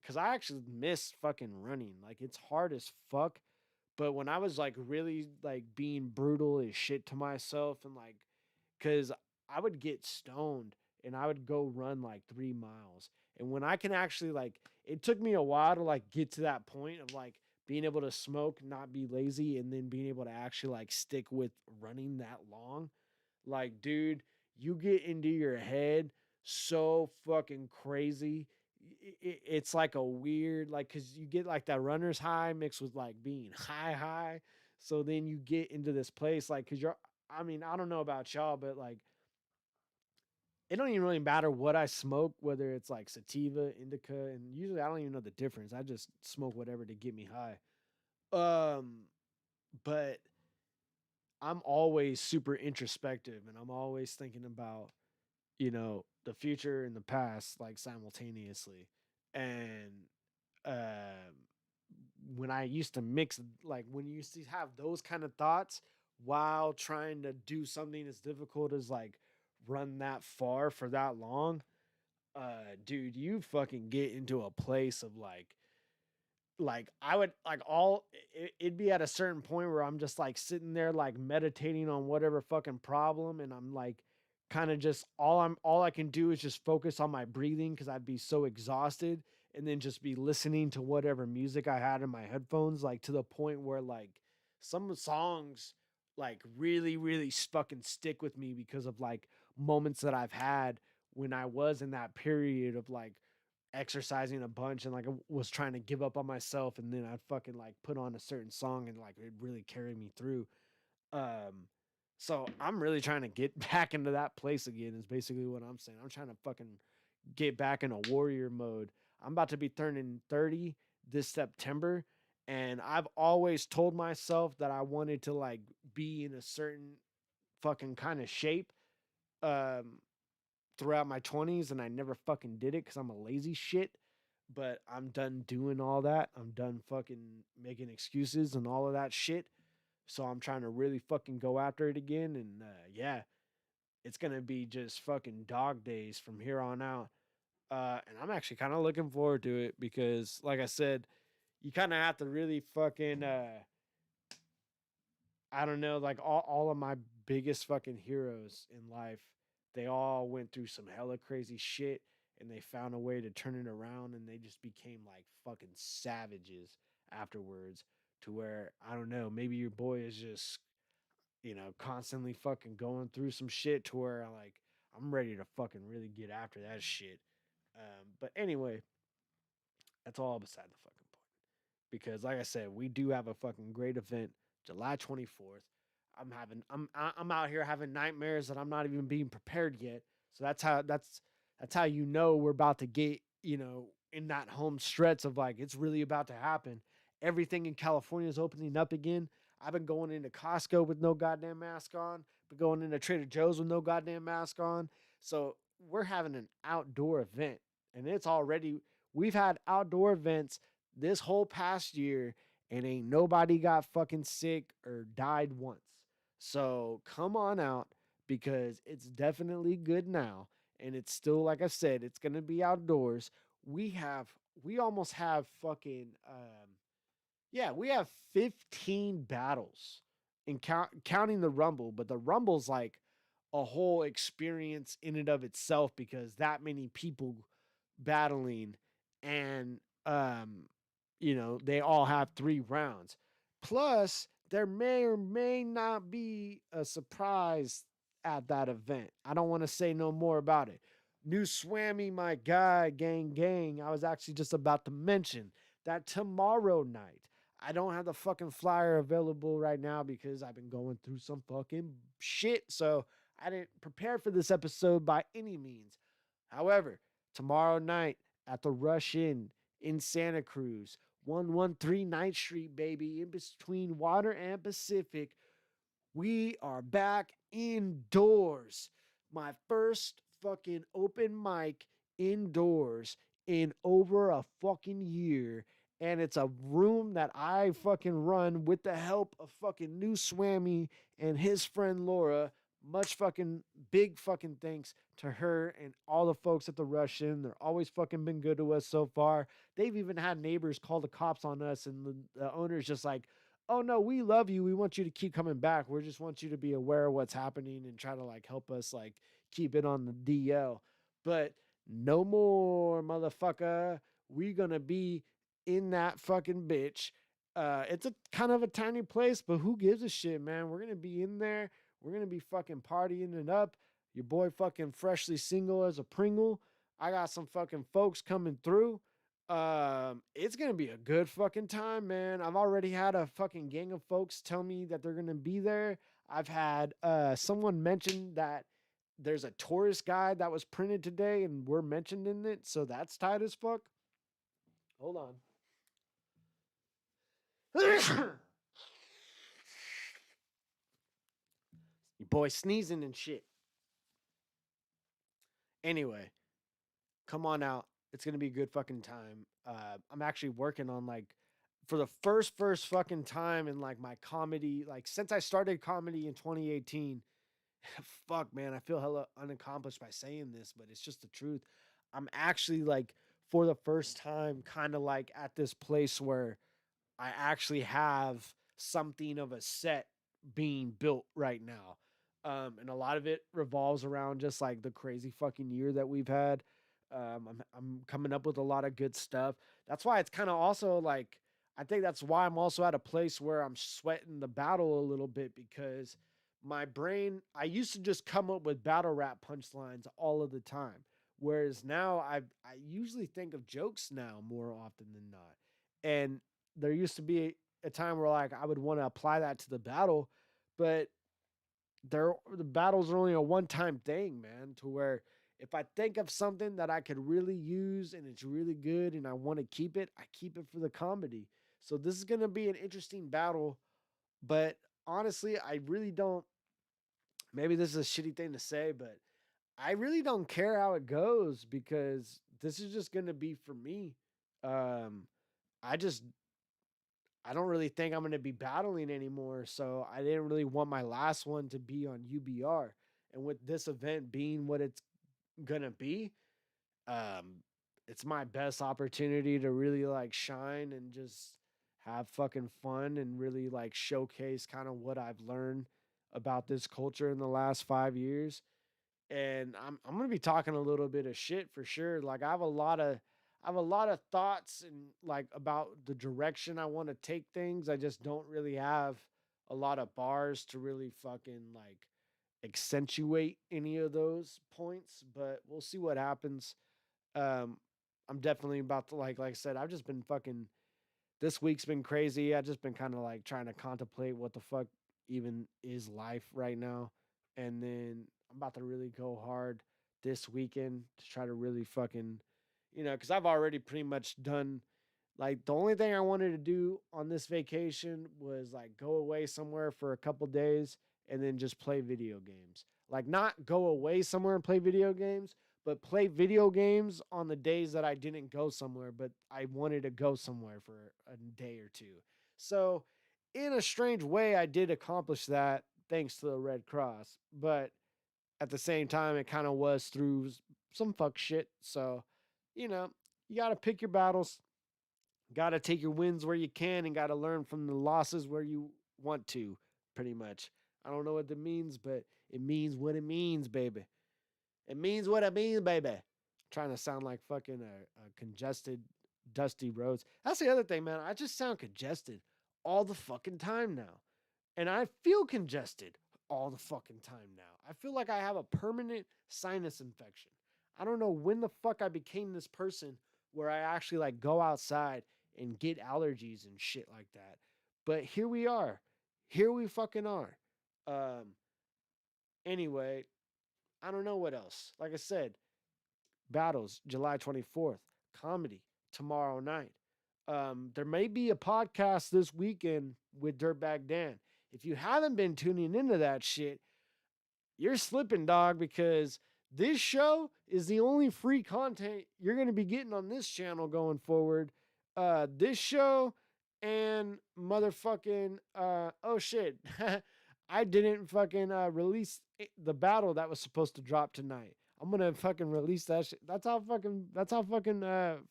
cause I actually miss fucking running. Like it's hard as fuck. But when I was like really like being brutal as shit to myself and like, cause I would get stoned and I would go run like 3 miles. And when I can actually like, it took me a while to like get to that point of like being able to smoke, not be lazy, and then being able to actually like stick with running that long. Like, dude, you get into your head so fucking crazy. It's like a weird, like, cause you get like that runner's high mixed with like being high. So then you get into this place, like, cause I mean, I don't know about y'all, but like, it don't even really matter what I smoke, whether it's like sativa, indica, and usually I don't even know the difference. I just smoke whatever to get me high. But I'm always super introspective and I'm always thinking about, the future and the past like simultaneously. And uh when I used to mix like when you used to have those kind of thoughts while trying to do something as difficult as like run that far for that long, dude, you fucking get into a place of like I would like it'd be at a certain point where I'm just like sitting there like meditating on whatever fucking problem and I'm like kind of just all I can do is just focus on my breathing because I'd be so exhausted, and then just be listening to whatever music I had in my headphones, like to the point where like some songs like really fucking stick with me because of like moments that I've had when I was in that period of like exercising a bunch and like I was trying to give up on myself, and then I'd fucking like put on a certain song and like it really carried me through. um, so I'm really trying to get back into that place again. Is basically what I'm saying. I'm trying to fucking get back in a warrior mode. I'm about to be turning 30 this September, and I've always told myself that I wanted to like be in a certain fucking kind of shape um throughout my 20s, and I never fucking did it cuz I'm a lazy shit. But I'm done doing all that. I'm done fucking making excuses and all of that shit. So I'm trying to really fucking go after it again. And yeah, it's going to be just fucking dog days from here on out. And I'm actually kind of looking forward to it because, like I said, you kind of have to really fucking, I don't know, like all of my biggest fucking heroes in life, they all went through some hella crazy shit and they found a way to turn it around and they just became like fucking savages afterwards. To where, I don't know, maybe your boy is just, constantly fucking going through some shit to where like I'm ready to fucking really get after that shit. But anyway, that's all beside the fucking point. Because like I said, we do have a fucking great event, July 24th. I'm out here having nightmares that I'm not even being prepared yet. So that's how you know we're about to get, in that home stretch of like it's really about to happen. Everything in California is opening up again. I've been going into Costco with no goddamn mask on. Been going into Trader Joe's with no goddamn mask on. So we're having an outdoor event, and it's already we've had outdoor events this whole past year, and ain't nobody got fucking sick or died once. So come on out because it's definitely good now. And it's still, like I said, it's going to be outdoors. We almost have fucking, yeah, we have 15 battles in counting the Rumble, but the Rumble's like a whole experience in and of itself because that many people battling, and they all have 3 rounds. Plus, there may or may not be a surprise at that event. I don't want to say no more about it. New Swammy, my guy, gang. I was actually just about to mention that tomorrow night. I don't have the fucking flyer available right now because I've been going through some fucking shit. So I didn't prepare for this episode by any means. However, tomorrow night at the Rush Inn in Santa Cruz, 113 Ninth Street, baby, in between Water and Pacific. We are back indoors. My first fucking open mic indoors in over a fucking year. And it's a room that I fucking run with the help of fucking New Swammy and his friend Laura. Much fucking big fucking thanks to her and all the folks at the Rush Inn. They're always fucking been good to us so far. They've even had neighbors call the cops on us, and the owner's just like, oh no, we love you. We want you to keep coming back. We just want you to be aware of what's happening and try to like help us like keep it on the DL. But no more, motherfucker. We gonna be in that fucking bitch. It's a kind of a tiny place, but who gives a shit, man? We're gonna be in there. We're gonna be fucking partying it up. Your boy fucking freshly single as a Pringle. I got some fucking folks coming through. It's gonna be a good fucking time, man. I've already had a fucking gang of folks tell me that they're gonna be there. I've had someone mention that there's a tourist guide that was printed today and we're mentioned in it, so that's tight as fuck. Hold on. Your boy sneezing and shit. Anyway, come on out. It's gonna be a good fucking time. I'm actually working on like for the first fucking time in like my comedy, like since I started comedy in 2018. Fuck, man, I feel hella unaccomplished by saying this, but it's just the truth. I'm actually like for the first time kind of like at this place where I actually have something of a set being built right now. And a lot of it revolves around just like the crazy fucking year that we've had. I'm coming up with a lot of good stuff. That's why it's kind of also like I think that's why I'm also at a place where I'm sweating the battle a little bit because my brain I used to just come up with battle rap punchlines all of the time. Whereas now I usually think of jokes now more often than not. And there used to be a time where like I would want to apply that to the battle, but the battles are only a one-time thing, man, to where if I think of something that I could really use and it's really good and I want to keep it, I keep it for the comedy. So this is going to be an interesting battle, but honestly, I really don't maybe this is a shitty thing to say, but I really don't care how it goes because this is just going to be for me. Um I just I don't really think I'm going to be battling anymore. So I didn't really want my last one to be on UBR. And with this event being what it's going to be, um, it's my best opportunity to really like shine and just have fucking fun and really like showcase kind of what I've learned about this culture in the last 5 years. And I'm gonna be talking a little bit of shit for sure. Like I have a lot of thoughts and like about the direction I want to take things. I just don't really have a lot of bars to really fucking like accentuate any of those points, but we'll see what happens. Um I'm definitely about to like I said, I've just been fucking this week's been crazy. I've just been kind of like trying to contemplate what the fuck even is life right now. And then I'm about to really go hard this weekend to try to really fucking, because I've already pretty much done like the only thing I wanted to do on this vacation was like go away somewhere for a couple days and then just play video games. Like not go away somewhere and play video games, but play video games on the days that I didn't go somewhere, but I wanted to go somewhere for a day or two. So, in a strange way, I did accomplish that thanks to the Red Cross, but at the same time, it kind of was through some fuck shit. So, you know, you got to pick your battles, got to take your wins where you can, and got to learn from the losses where you want to, pretty much. I don't know what that means, but it means what it means, baby. It means what it means, baby. Trying to sound like fucking a congested, dusty roads. That's the other thing, man. I just sound congested all the fucking time now. And I feel congested all the fucking time now. I feel like I have a permanent sinus infection. I don't know when the fuck I became this person where I actually like go outside and get allergies and shit like that. But here we are. Here we fucking are. Um anyway, I don't know what else. Like I said, battles July 24th, comedy tomorrow night. There may be a podcast this weekend with Dirtbag Dan. If you haven't been tuning into that shit, you're slipping, dog, because this show is the only free content you're going to be getting on this channel going forward. This show and motherfucking, oh shit. I didn't fucking release the battle that was supposed to drop tonight. I'm gonna fucking release that shit. That's how fucking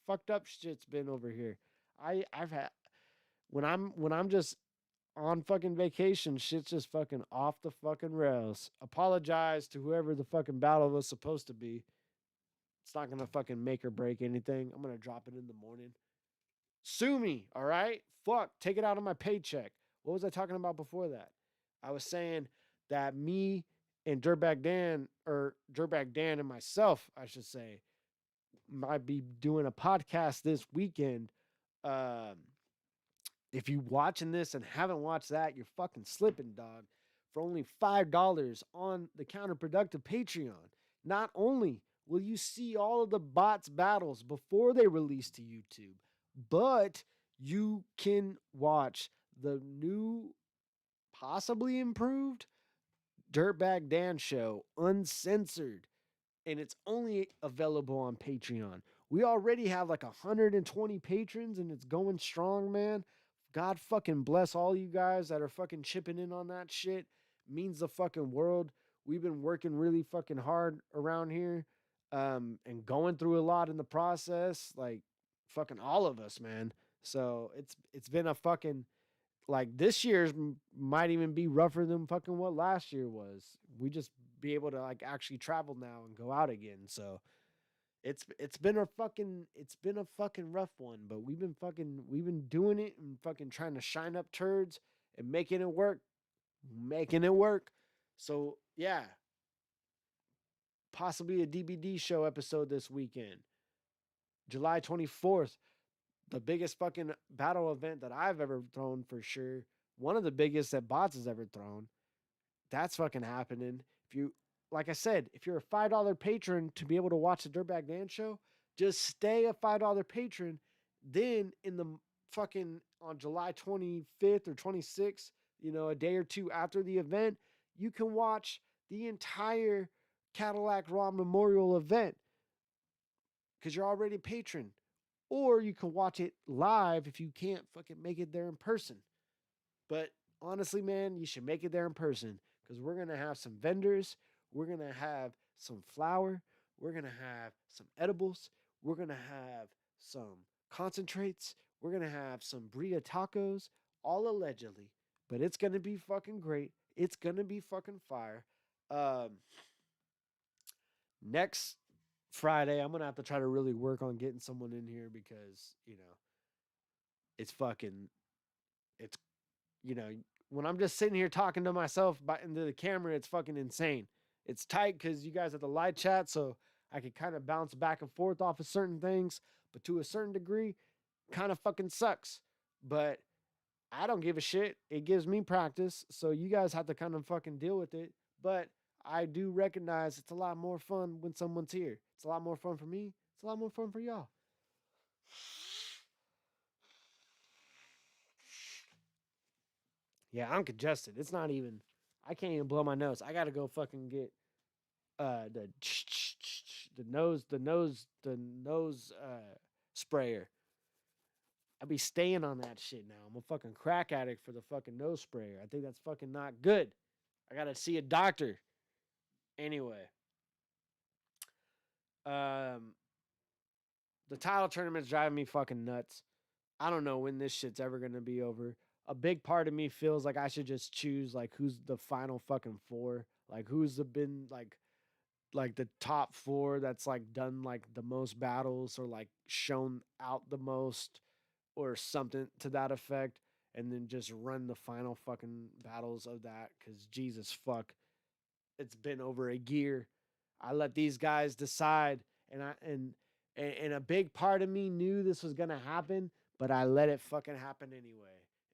fucked up shit's been over here. I've had when I'm just on fucking vacation, shit's just fucking off the fucking rails. Apologize to whoever the fucking battle was supposed to be. It's not gonna fucking make or break anything. I'm gonna drop it in the morning. Sue me, all right? Fuck, take it out of my paycheck. What was I talking about before that? I was saying that me and Dirtbag Dan, or Dirtbag Dan and myself, I should say, might be doing a podcast this weekend. Um, if you watching this and haven't watched that, you're fucking slipping, dog. For only $5 on the counterproductive Patreon. Not only will you see all of the bots battles before they release to YouTube, but you can watch the new, possibly improved Dirtbag Dan show uncensored, and it's only available on Patreon. We already have like 120 patrons and it's going strong, man. God fucking bless all you guys that are fucking chipping in on that shit. Means the fucking world. We've been working really fucking hard around here, and going through a lot in the process, like fucking all of us, man. So it's been a fucking like this year's might even be rougher than fucking what last year was. We just be able to like actually travel now and go out again. So it's been a fucking rough one, but we've been doing it and fucking trying to shine up turds and making it work. So yeah, possibly a DBD show episode this weekend, July 24th. The biggest fucking battle event that I've ever thrown for sure. One of the biggest that Bots has ever thrown. That's fucking happening. If you, like I said, if you're a $5 patron to be able to watch the Dirtbag Dan show, just stay a $5 patron. Then in the fucking on July 25th or 26th, a day or two after the event, you can watch the entire Cadillac Raw Memorial event because you're already a patron. Or you can watch it live if you can't fucking make it there in person. But honestly, man, you should make it there in person because we're going to have some vendors. We're going to have some flour. We're going to have some edibles. We're going to have some concentrates. We're going to have some birria tacos, all allegedly. But it's going to be fucking great. It's going to be fucking fire. Next Friday, I'm going to have to try to really work on getting someone in here because, it's fucking, it's, when I'm just sitting here talking to myself into the camera, it's fucking insane. It's tight because you guys have the live chat, so I can kind of bounce back and forth off of certain things, but to a certain degree, kind of fucking sucks. But I don't give a shit. It gives me practice, so you guys have to kind of fucking deal with it. But I do recognize it's a lot more fun when someone's here. It's a lot more fun for me. It's a lot more fun for y'all. Yeah, I'm congested. It's not even. I can't even blow my nose. I gotta go fucking get the nose sprayer. I be staying on that shit now. I'm a fucking crack addict for the fucking nose sprayer. I think that's fucking not good. I gotta see a doctor. Anyway, the title tournament's driving me fucking nuts. I don't know when this shit's ever gonna be over. A big part of me feels like I should just choose like who's the final fucking four, like who's been like the top four that's like done like the most battles or like shown out the most or something to that effect, and then just run the final fucking battles of that. Because Jesus fuck, it's been over a year. I let these guys decide, and a big part of me knew this was gonna happen, but I let it fucking happen anyway.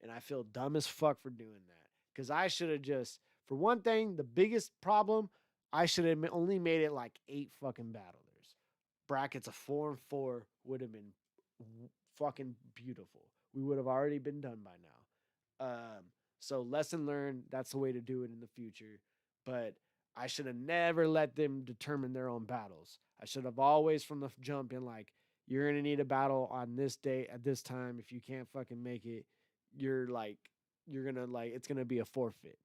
And I feel dumb as fuck for doing that. Because I should have just, for one thing, the biggest problem, I should have only made it like 8 fucking battlers. Brackets of 4 and 4 would have been fucking beautiful. We would have already been done by now. So lesson learned, that's the way to do it in the future. But I should have never let them determine their own battles. I should have always from the jump been like, you're going to need a battle on this day at this time. If you can't fucking make it, you're going to it's going to be a forfeit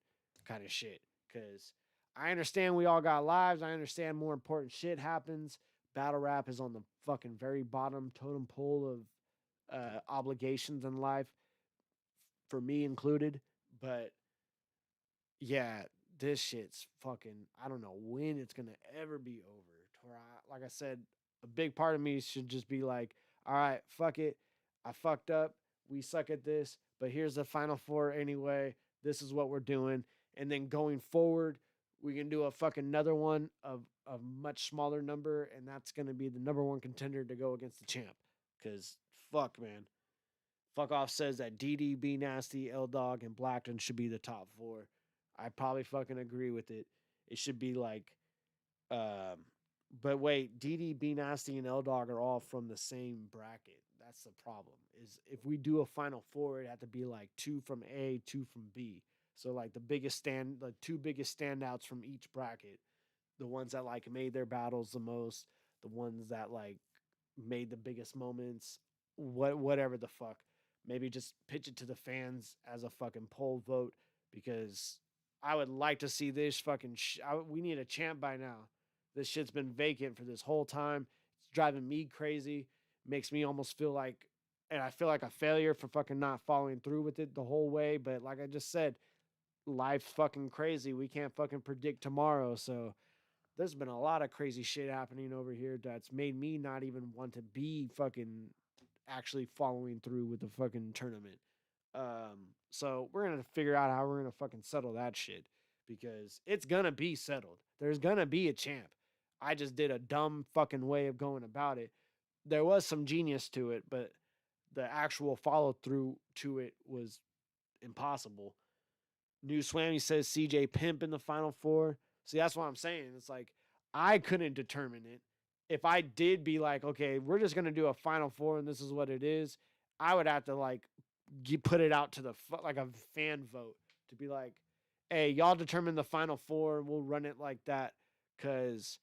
kind of shit. Because I understand we all got lives. I understand more important shit happens. Battle rap is on the fucking very bottom totem pole of obligations in life, for me included. But yeah, this shit's fucking, I don't know when it's going to ever be over. Like I said, a big part of me should just be like, all right, fuck it. I fucked up. We suck at this, but here's the final four anyway. This is what we're doing. And then going forward, we can do a fucking another one of a much smaller number, and that's going to be the number one contender to go against the champ. Because fuck, man. Fuck Off says that DD, B Nasty, L Dog, and Blackton should be the top 4. I probably fucking agree with it. It should be like, but wait, DD, B Nasty, and L Dog are all from the same bracket. That's the problem. Is if we do a final 4, it had to be like 2 from A, 2 from B. So like the 2 biggest standouts from each bracket, the ones that like made their battles the most, the ones that like made the biggest moments, whatever the fuck. Maybe just pitch it to the fans as a fucking poll vote, because I would like to see this fucking. We need a champ by now. This shit's been vacant for this whole time. It's driving me crazy. Makes me almost feel like and I feel like a failure for fucking not following through with it the whole way. But like I just said, life's fucking crazy. We can't fucking predict tomorrow. So there's been a lot of crazy shit happening over here that's made me not even want to be fucking actually following through with the fucking tournament. So we're gonna figure out how we're gonna fucking settle that shit because it's gonna be settled. There's gonna be a champ. I just did a dumb fucking way of going about it. There was some genius to it, but the actual follow through to it was impossible. New Swammy says CJ Pimp in the final four. See, that's what I'm saying. It's like I couldn't determine it. If I did be like, okay, we're just gonna do a final four and this is what it is, I would have to like put it out to the like a fan vote to be like, hey, y'all determine the final four. We'll run it like that because,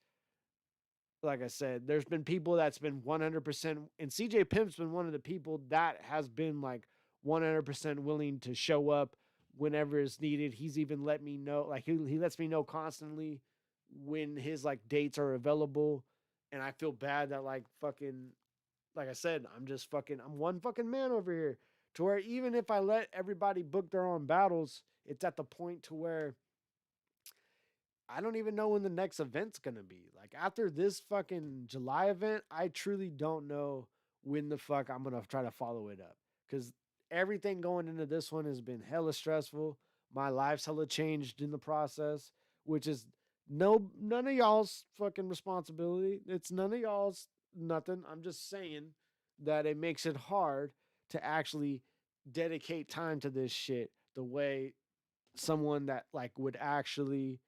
like I said, there's been people that's been 100%, and CJ Pimp's been one of the people that has been like 100% willing to show up whenever it's needed. He's even let me know, like he lets me know constantly when his like dates are available, and I feel bad that like fucking, like I said, I'm one fucking man over here. To where even if I let everybody book their own battles, it's at the point to where I don't even know when the next event's gonna be. Like after this fucking July event, I truly don't know when the fuck I'm gonna try to follow it up. Cause everything going into this one has been hella stressful. My life's hella changed in the process, which is none of y'all's fucking responsibility. It's none of y'all's nothing. I'm just saying that it makes it hard to actually dedicate time to this shit the way someone that like would actually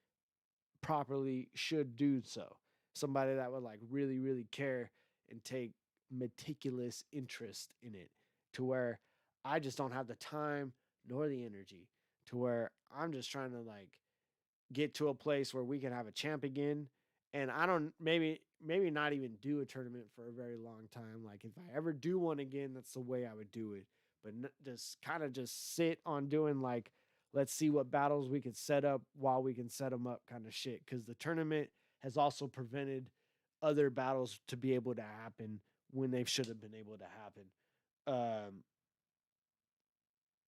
properly should do so. Somebody that would like really, really care and take meticulous interest in it to where I just don't have the time nor the energy to where I'm just trying to like get to a place where we can have a champ again. And I don't maybe not even do a tournament for a very long time. Like if I ever do one again, that's the way I would do it. But just kind of just sit on doing like let's see what battles we could set up while we can set them up kind of shit. Because the tournament has also prevented other battles to be able to happen when they should have been able to happen.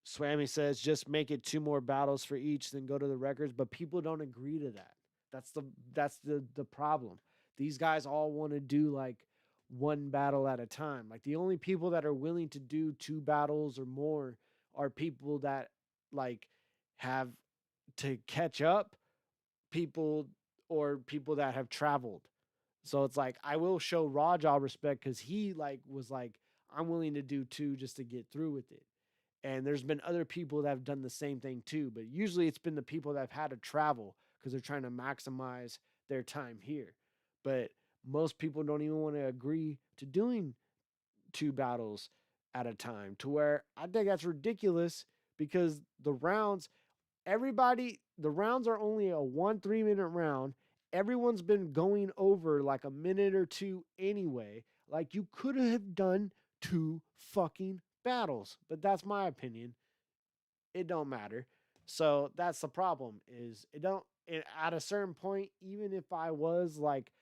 Swammy says just make it 2 more battles for each, then go to the records. But people don't agree to that. That's the problem. These guys all want to do like one battle at a time. Like the only people that are willing to do 2 battles or more are people that like have to catch up people or people that have traveled. So it's like I will show Raja respect because he like was like I'm willing to do 2 just to get through with it. And there's been other people that have done the same thing too, but usually it's been the people that have had to travel because they're trying to maximize their time here. But most people don't even want to agree to doing 2 battles at a time to where I think that's ridiculous because the rounds are only a 1 3 minute round. Everyone's been going over like a minute or two anyway. Like you could have done 2 fucking battles, but that's my opinion. It don't matter. So that's the problem is at a certain point, even if I was like,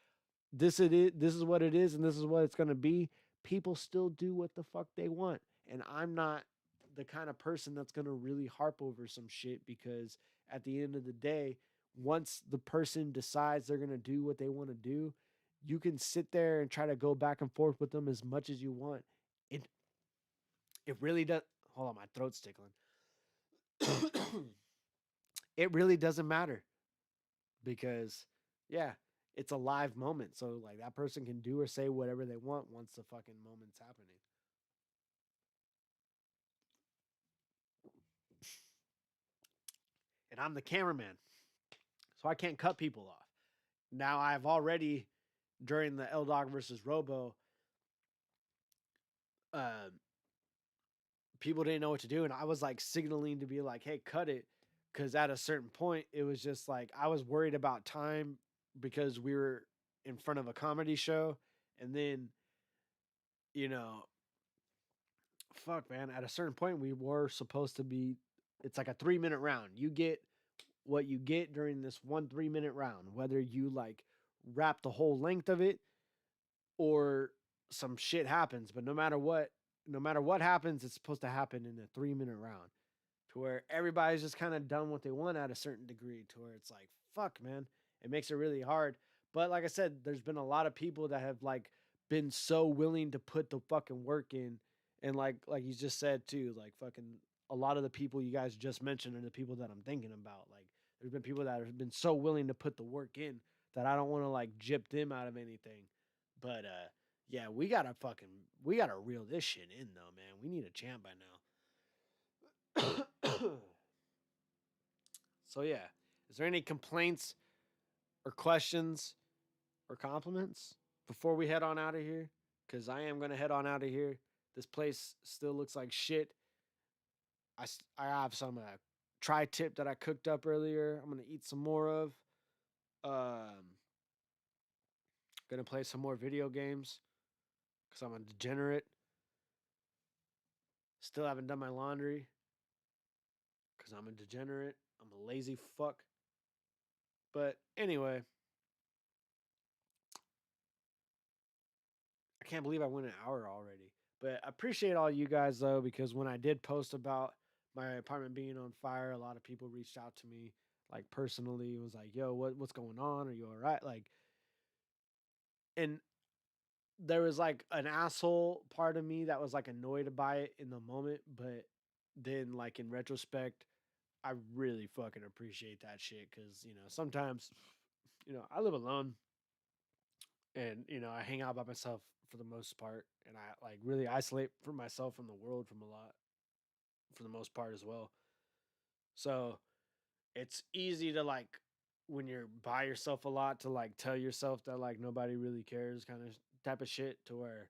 this is what it is, and this is what it's gonna be, people still do what the fuck they want. And I'm not the kind of person that's gonna really harp over some shit because at the end of the day, once the person decides they're gonna do what they want to do, you can sit there and try to go back and forth with them as much as you want. It it really does. Hold on, my throat's tickling. It really doesn't matter because, yeah, it's a live moment. So, like, that person can do or say whatever they want once the fucking moment's happening. And I'm the cameraman, so I can't cut people off. Now, I've already, during the L Dog versus Robo, uh, people didn't know what to do. And I was like signaling to be like, hey, cut it. Because at a certain point, it was just like I was worried about time because we were in front of a comedy show. And then, you know, fuck, man, at a certain point, we were supposed to be, it's like a 3 minute round. You get what you get during this 3 minute round, whether you like wrap the whole length of it or some shit happens. But no matter what, no matter what happens, it's supposed to happen in a 3-minute round, to where everybody's just kind of done what they want at a certain degree, to where it's like, fuck, man, it makes it really hard. But like I said, there's been a lot of people that have like been so willing to put the fucking work in, and like you just said too, like fucking a lot of the people you guys just mentioned are the people that I'm thinking about. Like, there's been people that have been so willing to put the work in that I don't want to like gyp them out of anything. But yeah, we gotta reel this shit in though, man. We need a champ by now. So yeah, is there any complaints or questions or compliments before we head on out of here? Because I am gonna head on out of here. This place still looks like shit. I have some tri-tip that I cooked up earlier. I'm gonna eat some more of. Gonna play some more video games because I'm a degenerate. Still haven't done my laundry because I'm a degenerate. I'm a lazy fuck. But anyway, I can't believe I went an hour already. But I appreciate all you guys though, because when I did post about my apartment being on fire, a lot of people reached out to me like personally. It was like, yo, what's going on? Are you all right? Like, and there was like an asshole part of me that was like annoyed by it in the moment, but then like in retrospect, I really fucking appreciate that shit. Cause sometimes, I live alone and, I hang out by myself for the most part. And I like really isolate from myself from the world for the most part as well. So it's easy to like, when you're by yourself a lot, to like tell yourself that like nobody really cares kind of type of shit, to where,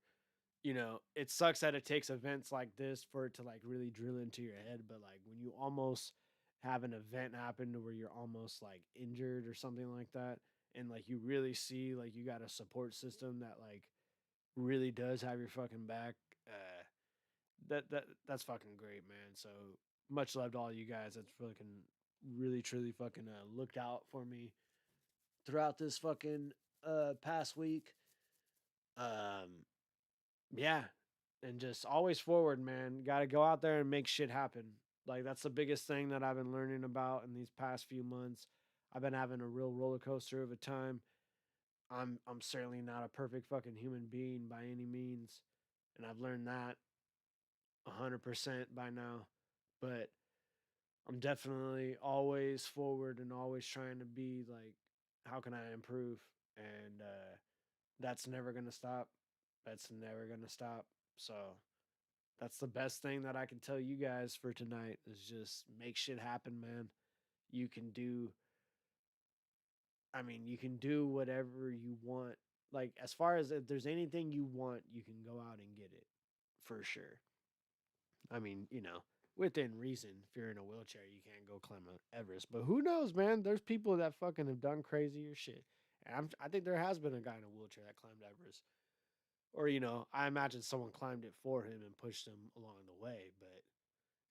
it sucks that it takes events like this for it to like really drill into your head. But like when you almost have an event happen to where you're almost like injured or something like that, and like you really see like you got a support system that like really does have your fucking back, that's fucking great, man. So much love to all you guys that's fucking really truly fucking looked out for me throughout this fucking past week. Yeah, and just always forward, man. Got to go out there and make shit happen. Like, that's the biggest thing that I've been learning about in these past few months. I've been having a real roller coaster of a time. I'm certainly not a perfect fucking human being by any means, and I've learned that 100% by now. But I'm definitely always forward and always trying to be like, how can I improve? And that's never gonna stop. That's never gonna stop. So that's the best thing that I can tell you guys for tonight, is just make shit happen, man. You can do whatever you want. Like, as far as if there's anything you want, you can go out and get it for sure. I mean, within reason. If you're in a wheelchair, you can't go climb Mount Everest. But who knows, man? There's people that fucking have done crazier shit. And I think there has been a guy in a wheelchair that climbed Everest. Or, I imagine someone climbed it for him and pushed him along the way, but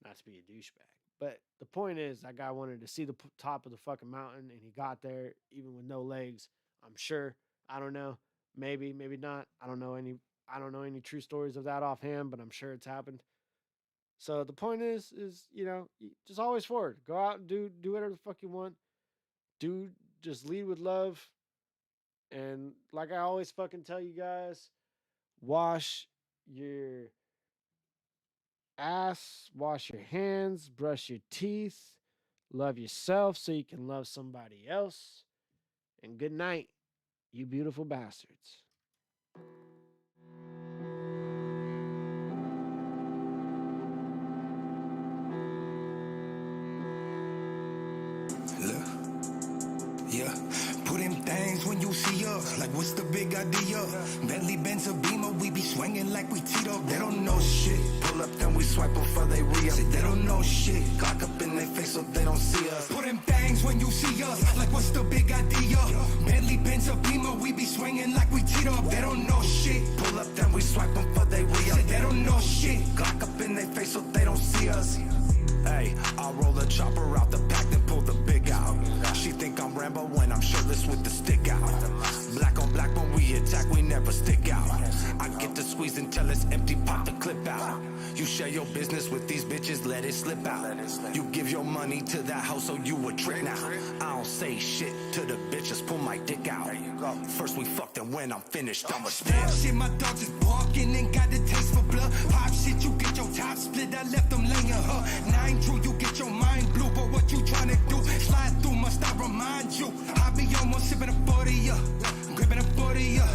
not to be a douchebag. But the point is, that guy wanted to see the top of the fucking mountain, and he got there even with no legs. I'm sure. I don't know. Maybe, maybe not. I don't know any true stories of that offhand, but I'm sure it's happened. So the point is, just always forward. Go out and do whatever the fuck you want. Just lead with love. And like I always fucking tell you guys, wash your ass, wash your hands, brush your teeth, love yourself so you can love somebody else. And good night, you beautiful bastards. Yeah, put in things when you see us. Like, what's the big idea? Bentley, Benz, or Beamer, we be swinging like we teed up. They don't know shit. Pull up, then we swipe before they re-up. Say they don't know shit. Glock up in their face so they don't see us. Put in things when you see us. Like, what's the big idea? Bentley, Benz, or Beamer, we be swinging like we teed up. They don't know shit. Pull up, then we swipe before they re-up. Say they don't know shit. Glock up in their face so they don't see us. Hey, I'll roll a chopper out the pack, then pull the big out. She think I'm Rambo when I'm shirtless with the stick out. Black on black when we attack, we never stick out. I get the squeeze until it's empty, pop the clip out. You share your business with these bitches, let it slip out. You give your money to that house, so you a trick now. I don't say shit to the bitches, pull my dick out. First we fucked, and when I'm finished, I'ma stand. Shit, my dog just barking and got the taste for blood. Pop shit, you get your top split, I left them laying her. 9 true, you get your mind blue, but what you tryna do? Slide through, must I remind you? I be almost sipping a 40, yeah. Gripping a 40, yeah.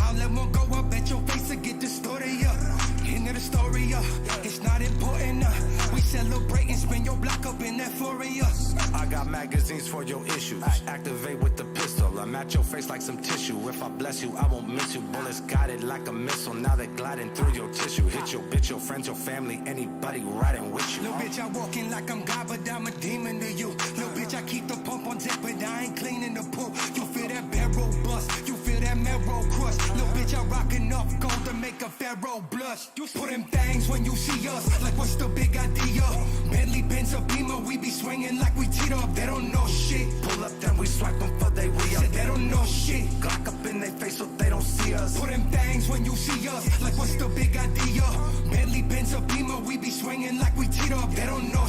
I'll let one go, I bet your face will get distorted, yeah. End of the story, yeah. It's not important, we celebrate and spin your block up in euphoria. I got magazines for your issues. Activate with the pistol. I'm at your face like some tissue. If I bless you, I won't miss you. Bullets got it like a missile. Now they're gliding through your tissue. Hit your bitch, your friends, your family, anybody riding with you. Little bitch, I walking like I'm God, but I'm a demon to you. Little bitch, I keep the pump on deck, but I ain't cleaning the pool. You feel that barrel bust, you feel that marrow crush. Little bitch, I rock enough gold to make a pharaoh blush. You put them things when you see us, like what's the big idea? Bentley, Benz, a Beamer, we be swinging like we teed up. They don't know shit. Pull up, then we swipe them for they re-up. They don't know shit. Glock up in their face so they don't see us. Put them things when you see us, like what's the big idea? Bentley, Benz, a Beamer, we be swinging like we teed up. They don't know